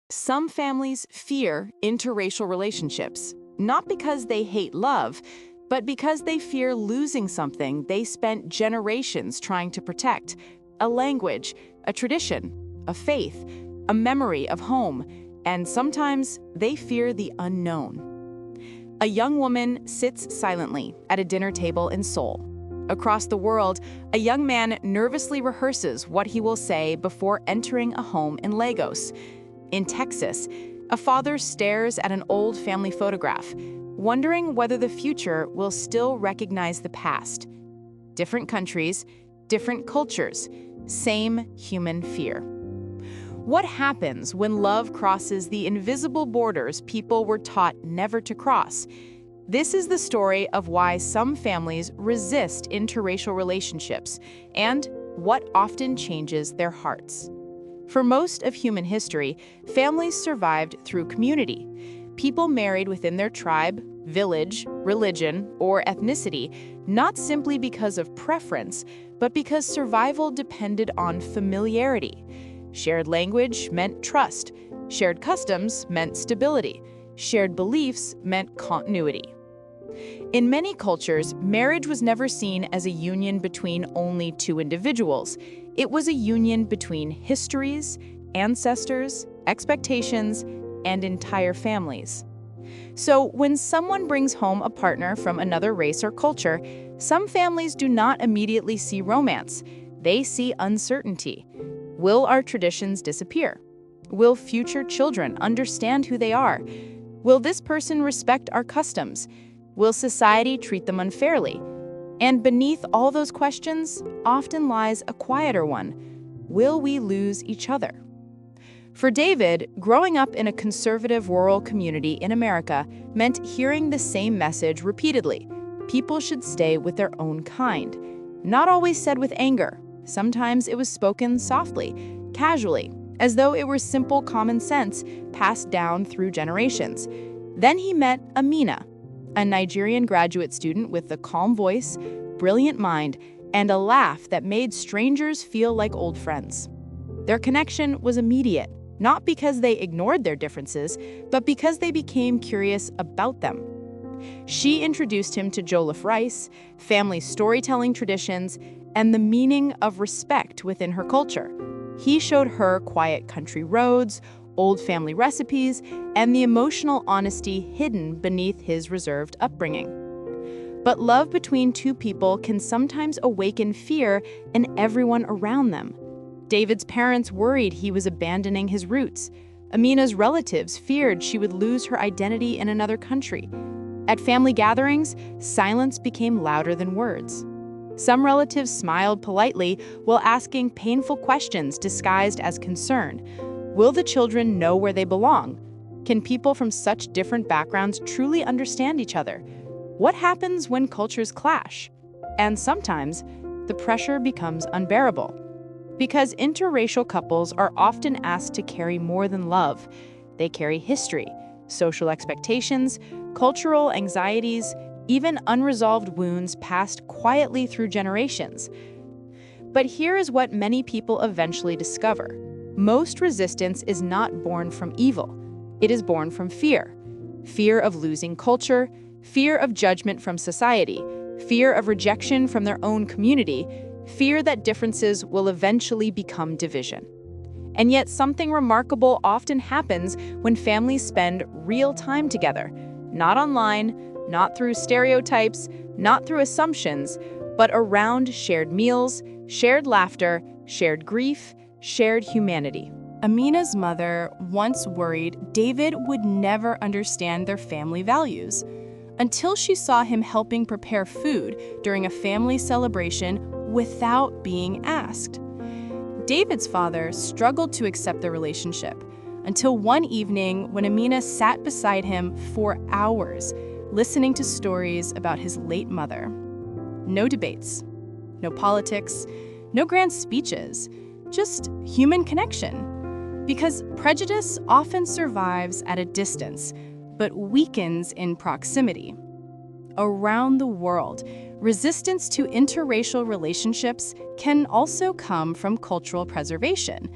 Some families fear interracial relationships, not because they hate love, but because they fear losing something they spent generations trying to protect: a language, a tradition, a faith, a memory of home, and sometimes they fear the unknown. A young woman sits silently at a dinner table in Seoul. Across the world, a young man nervously rehearses what he will say before entering a home in Lagos. In Texas, a father stares at an old family photograph, wondering whether the future will still recognize the past. Different countries, different cultures, same human fear. What happens when love crosses the invisible borders people were taught never to cross? This is the story of why some families resist interracial relationships and what often changes their hearts. For most of human history, families survived through community. People married within their tribe, village, religion, or ethnicity, not simply because of preference, but because survival depended on familiarity. Shared language meant trust. Shared customs meant stability. Shared beliefs meant continuity. In many cultures, marriage was never seen as a union between only two individuals. It was a union between histories, ancestors, expectations, and entire families. So when someone brings home a partner from another race or culture, some families do not immediately see romance. They see uncertainty. Will our traditions disappear? Will future children understand who they are? Will this person respect our customs? Will society treat them unfairly? And beneath all those questions often lies a quieter one: will we lose each other? For David, growing up in a conservative rural community in America meant hearing the same message repeatedly: people should stay with their own kind. Not always said with anger. Sometimes it was spoken softly, casually, as though it were simple common sense passed down through generations. Then he met Amina, a Nigerian graduate student with a calm voice, brilliant mind, and a laugh that made strangers feel like old friends. Their connection was immediate, not because they ignored their differences, but because they became curious about them. She introduced him to jollof rice, family storytelling traditions, and the meaning of respect within her culture. He showed her quiet country roads, old family recipes, and the emotional honesty hidden beneath his reserved upbringing. But love between two people can sometimes awaken fear in everyone around them. David's parents worried he was abandoning his roots. Amina's relatives feared she would lose her identity in another country. At family gatherings, silence became louder than words. Some relatives smiled politely while asking painful questions disguised as concern. Will the children know where they belong? Can people from such different backgrounds truly understand each other? What happens when cultures clash? And sometimes, the pressure becomes unbearable. Because interracial couples are often asked to carry more than love. They carry history, social expectations, cultural anxieties, even unresolved wounds passed quietly through generations. But here is what many people eventually discover. Most resistance is not born from evil. It is born from fear. Fear of losing culture, fear of judgment from society, fear of rejection from their own community, fear that differences will eventually become division. And yet something remarkable often happens when families spend real time together. Not online, not through stereotypes, not through assumptions, but around shared meals, shared laughter, shared grief, shared humanity. Amina's mother once worried David would never understand their family values, until she saw him helping prepare food during a family celebration without being asked. David's father struggled to accept the relationship until one evening when Amina sat beside him for hours, listening to stories about his late mother. No debates, no politics, no grand speeches, just human connection. Because prejudice often survives at a distance, but weakens in proximity. Around the world, resistance to interracial relationships can also come from cultural preservation.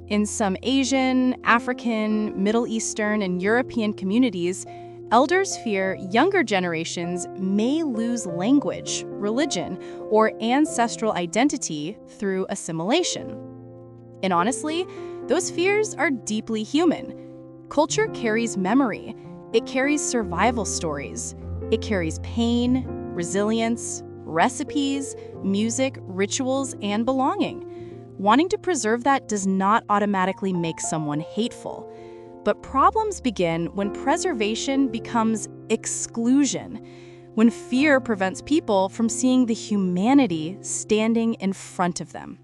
In some Asian, African, Middle Eastern, and European communities, elders fear younger generations may lose language, religion, or ancestral identity through assimilation. And honestly, those fears are deeply human. Culture carries memory. It carries survival stories. It carries pain, resilience, recipes, music, rituals, and belonging. Wanting to preserve that does not automatically make someone hateful. But problems begin when preservation becomes exclusion, when fear prevents people from seeing the humanity standing in front of them.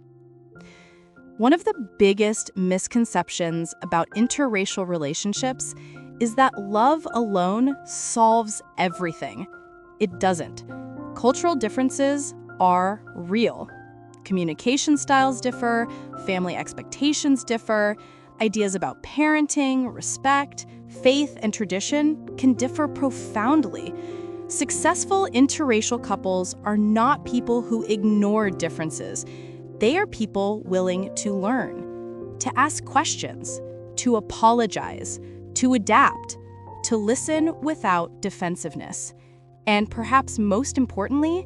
One of the biggest misconceptions about interracial relationships is that love alone solves everything. It doesn't. Cultural differences are real. Communication styles differ, family expectations differ, ideas about parenting, respect, faith, and tradition can differ profoundly. Successful interracial couples are not people who ignore differences. They are people willing to learn, to ask questions, to apologize, to adapt, to listen without defensiveness, and perhaps most importantly,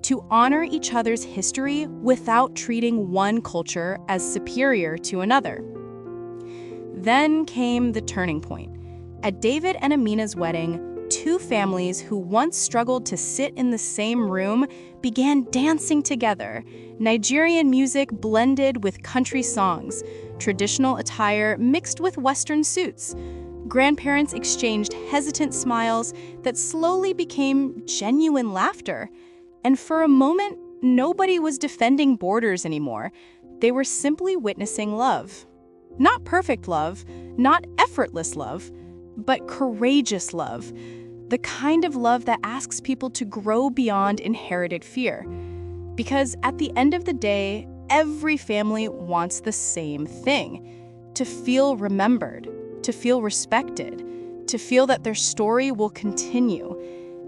to honor each other's history without treating one culture as superior to another. Then came the turning point. At David and Amina's wedding, two families who once struggled to sit in the same room began dancing together. Nigerian music blended with country songs, traditional attire mixed with Western suits. Grandparents exchanged hesitant smiles that slowly became genuine laughter. And for a moment, nobody was defending borders anymore. They were simply witnessing love. Not perfect love, not effortless love, but courageous love. The kind of love that asks people to grow beyond inherited fear. Because at the end of the day, every family wants the same thing: to feel remembered, to feel respected, to feel that their story will continue.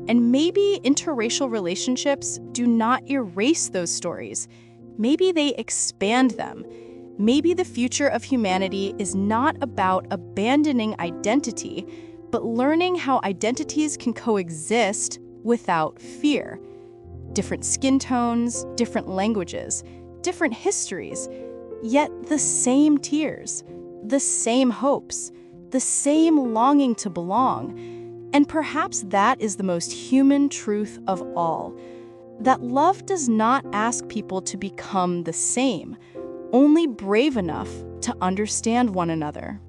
And maybe interracial relationships do not erase those stories. Maybe they expand them. Maybe the future of humanity is not about abandoning identity, but learning how identities can coexist without fear. Different skin tones, different languages, different histories, yet the same tears, the same hopes, the same longing to belong. And perhaps that is the most human truth of all, that love does not ask people to become the same, only brave enough to understand one another.